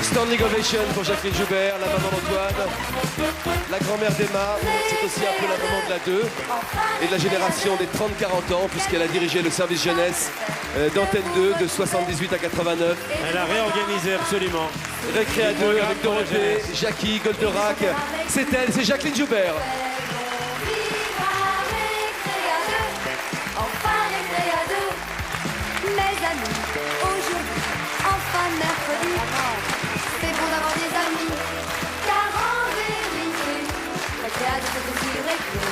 Standing ovation pour Jacqueline Joubert, la maman d'Antoine, la grand-mère d'Emma, c'est aussi un peu la maman de la 2 et de la génération des 30-40 ans puisqu'elle a dirigé le service jeunesse d'Antenne 2 de 78 à 89. Elle a réorganisé absolument. Récré à 2 avec Dorothée, Jackie, Goldorak, c'est elle, c'est Jacqueline Joubert. Mes amis, aujourd'hui, enfin mercredi, c'est bon d'avoir des amis, car en vérité, la création c'est aussi récré,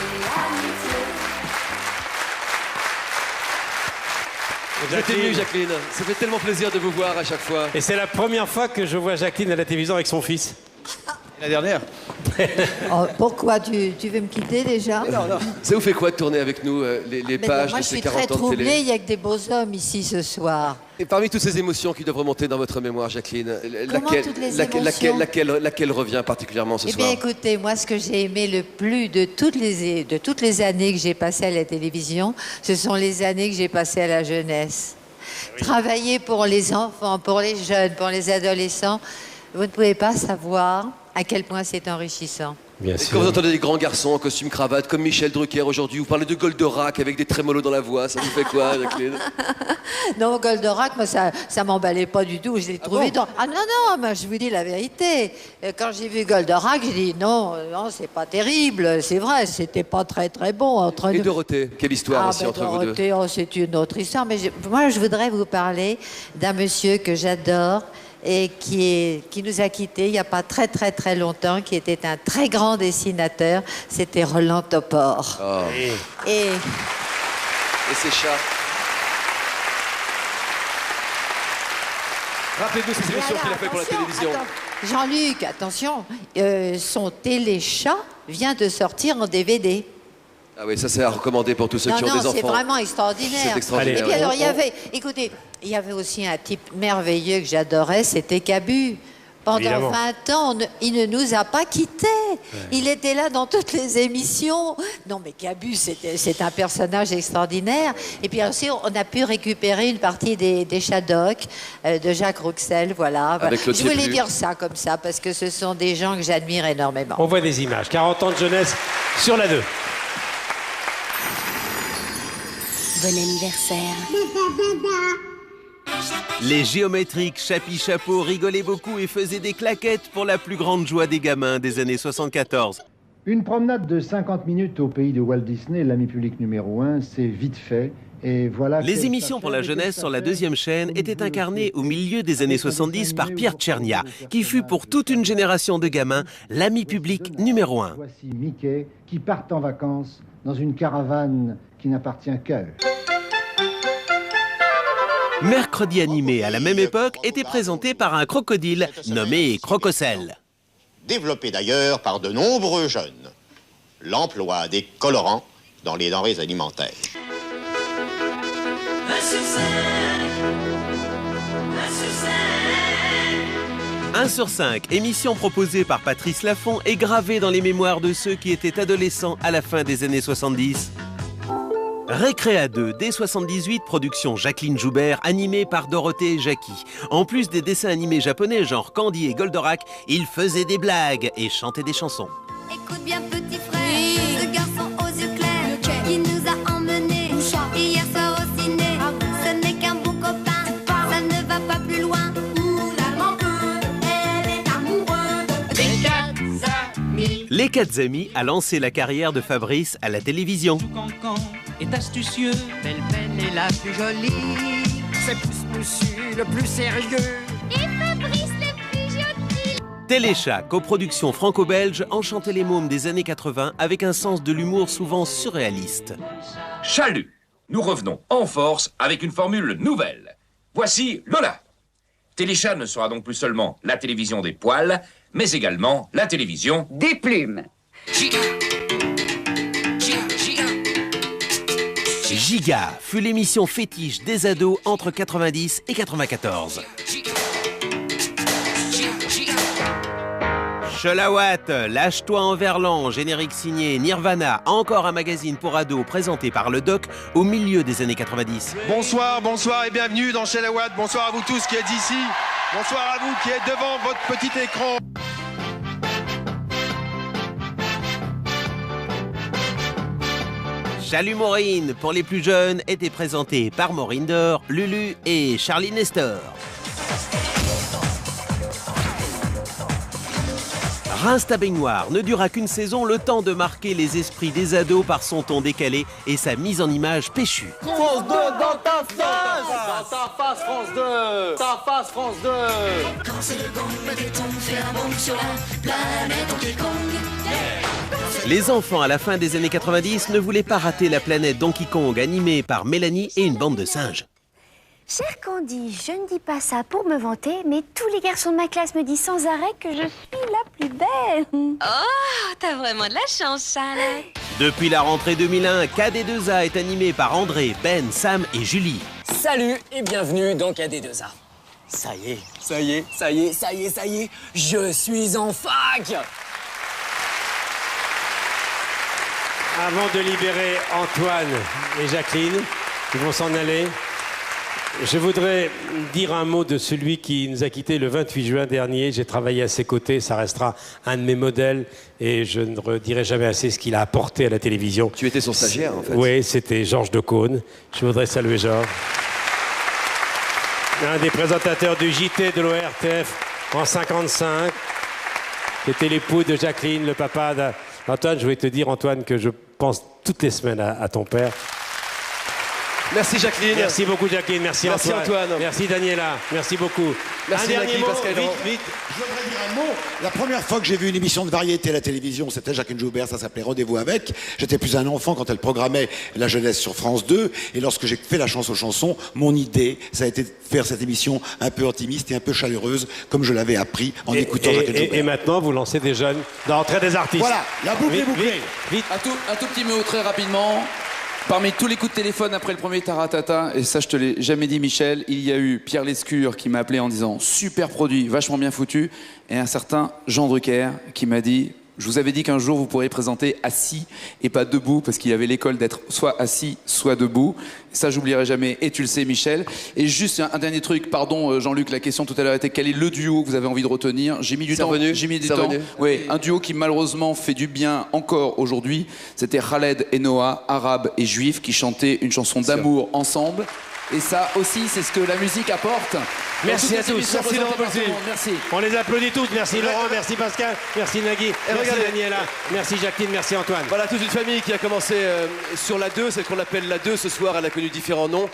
amitié. Vous êtes émue, Jacqueline, ça fait tellement plaisir de vous voir à chaque fois. Et c'est la première fois que je vois Jacqueline à la télévision avec son fils. La dernière. Oh, pourquoi tu veux me quitter déjà? Non. Ça vous fait quoi de tourner avec nous les pages moi, de je ces suis 40 très ans de troublée, télé? il n'y a que des beaux hommes ici ce soir. Et parmi toutes ces émotions qui doivent remonter dans votre mémoire, Jacqueline, toutes les émotions laquelle revient particulièrement ce Eh soir? bien, écoutez, moi, ce que j'ai aimé le plus de toutes les années que j'ai passées à la télévision, ce sont les années que j'ai passées à la jeunesse. Oui. Travailler pour les enfants, pour les jeunes, pour les adolescents, vous ne pouvez pas savoir à quel point c'est enrichissant. Bien sûr. Quand vous entendez des grands garçons en costume cravate comme Michel Drucker aujourd'hui, vous parlez de Goldorak avec des trémolos dans la voix, ça vous fait quoi, Jacqueline? Non, Goldorak, moi, ça m'emballait pas du tout. Je l'ai trouvé bon? Ah non, mais je vous dis la vérité. Quand j'ai vu Goldorak, j'ai dit non, c'est pas terrible. C'est vrai, c'était pas très bon entre nous. Et Dorothée, quelle histoire aussi entre Dorothée, vous deux? c'est une autre histoire. Mais moi, je voudrais vous parler d'un monsieur que j'adore et qui nous a quittés il n'y a pas très longtemps, qui était un très grand dessinateur, c'était Roland Topor. Oh. Et ses chats. Rappelez-nous ces émissions qu'il a fait pour la télévision. Jean-Luc, attention, son téléchat vient de sortir en DVD. Ah oui, ça c'est à recommander pour tous ceux qui ont des enfants. Non, c'est vraiment extraordinaire. C'est extraordinaire. Et puis alors, il y avait aussi un type merveilleux que j'adorais, c'était Cabu. Pendant Évidemment. 20 ans, il ne nous a pas quittés. Ouais. Il était là dans toutes les émissions. Non, mais Cabu, c'est un personnage extraordinaire. Et puis aussi, on a pu récupérer une partie des Shadocks de Jacques Rouxel, voilà. Je voulais dire ça comme ça, parce que ce sont des gens que j'admire énormément. On voit des images. 40 ans de jeunesse sur la 2. Bon anniversaire. Les géométriques Chapi Chapeau rigolaient beaucoup et faisaient des claquettes pour la plus grande joie des gamins des années 74. Une promenade de 50 minutes au pays de Walt Disney, l'ami public numéro 1, c'est vite fait. Et voilà. Les émissions pour la jeunesse sur la deuxième chaîne étaient incarnées au milieu des années 70 par Pierre Tchernia, qui fut pour toute une génération de gamins l'ami public numéro 1. Voici Mickey qui part en vacances dans une caravane qui n'appartient qu'à eux. Mercredi animé à la même époque était présenté par un crocodile nommé Crococel. Développé d'ailleurs par de nombreux jeunes. L'emploi des colorants dans les denrées alimentaires. 1 sur 5, émission proposée par Patrice Laffont et gravée dans les mémoires de ceux qui étaient adolescents à la fin des années 70. Récréa 2, dès 78, production Jacqueline Joubert, animée par Dorothée et Jackie. En plus des dessins animés japonais genre Candy et Goldorak, ils faisaient des blagues et chantaient des chansons. Écoute bien petit frère, ce garçon aux yeux clairs qui nous a emmenés hier soir au ciné. Ce n'est qu'un bon copain, ça ne va pas plus loin. Les 4 amis a lancé la carrière de Fabrice à la télévision. Est astucieux, belle est la plus jolie. C'est plus monsieur le plus sérieux. Et Fabrice le plus gentil. Téléchat, coproduction franco-belge, enchantait les mômes des années 80 avec un sens de l'humour souvent surréaliste. Chalut, nous revenons en force avec une formule nouvelle. Voici Lola. Téléchat ne sera donc plus seulement la télévision des poils, mais également la télévision des plumes. Giga fut l'émission fétiche des ados entre 90 et 94. Chelawat, Lâche-toi en verlan, générique signé Nirvana, encore un magazine pour ados présenté par le Doc au milieu des années 90. Bonsoir, bonsoir et bienvenue dans Chelawat. Bonsoir à vous tous qui êtes ici. Bonsoir à vous qui êtes devant votre petit écran. Chalut Maureen, pour les plus jeunes, était présenté par Maureen Dor, Lulu et Charlie Nestor. Rince ta baignoire ne dura qu'une saison, le temps de marquer les esprits des ados par son ton décalé et sa mise en image péchue. France 2 dans ta face! Dans ta face France 2! Ta face France 2! Quand c'est le gong, le béton fait un bond sur la planète Donkey Kong. Les enfants à la fin des années 90 ne voulaient pas rater la planète Donkey Kong animée par Mélanie et une bande de singes. Cher Candy, je ne dis pas ça pour me vanter, mais tous les garçons de ma classe me disent sans arrêt que je suis la plus belle. Oh, t'as vraiment de la chance, Charlotte. Depuis la rentrée 2001, KD2A est animé par André, Ben, Sam et Julie. Salut et bienvenue dans KD2A. Ça y est, je suis en fac. Avant de libérer Antoine et Jacqueline, ils vont s'en aller. Je voudrais dire un mot de celui qui nous a quittés le 28 juin dernier. J'ai travaillé à ses côtés, ça restera un de mes modèles et je ne redirai jamais assez ce qu'il a apporté à la télévision. Tu étais son stagiaire, en fait. Oui, c'était Georges Decaune. Je voudrais saluer Georges. Un des présentateurs du JT de l'ORTF en 55, qui était l'époux de Jacqueline, le papa d'Antoine. Je voulais te dire, Antoine, que je pense toutes les semaines à ton père. Merci Jacqueline. Merci beaucoup Jacqueline, merci Antoine. Merci Daniela, merci beaucoup. Merci un dernier Nagui, mot, Pascal. vite. Je voudrais dire un mot. La première fois que j'ai vu une émission de variété à la télévision, c'était Jacqueline Joubert, ça s'appelait Rendez-vous avec. J'étais plus un enfant quand elle programmait la jeunesse sur France 2. Et lorsque j'ai fait la chance aux chansons, mon idée, ça a été de faire cette émission un peu intimiste et un peu chaleureuse, comme je l'avais appris en écoutant Jacqueline Joubert. Et maintenant, vous lancez des jeunes dans l'entrée des artistes. Voilà, la boucle est bouclée. Vite. Un tout petit mot très rapidement. Parmi tous les coups de téléphone après le premier taratata, et ça je te l'ai jamais dit Michel, il y a eu Pierre Lescure qui m'a appelé en disant super produit, vachement bien foutu, et un certain Jean Drucker qui m'a dit je vous avais dit qu'un jour vous pourriez présenter assis et pas debout parce qu'il y avait l'école d'être soit assis soit debout. Ça j'oublierai jamais et tu le sais Michel. Et juste un dernier truc, pardon Jean-Luc, la question tout à l'heure était quel est le duo que vous avez envie de retenir. J'ai mis du temps. J'ai mis du temps. Oui, un duo qui malheureusement fait du bien encore aujourd'hui. C'était Khaled et Noah, arabes et juifs, qui chantaient une chanson d'amour ensemble. Et ça aussi, c'est ce que la musique apporte. Merci à tous. Merci Laurent Bolzi. Merci. On les applaudit toutes. Merci Laurent, merci Pascal, merci Nagui, merci Daniela, merci Jacqueline, merci Antoine. Voilà, toute une famille qui a commencé sur la 2, celle qu'on appelle la 2. Ce soir, elle a connu différents noms.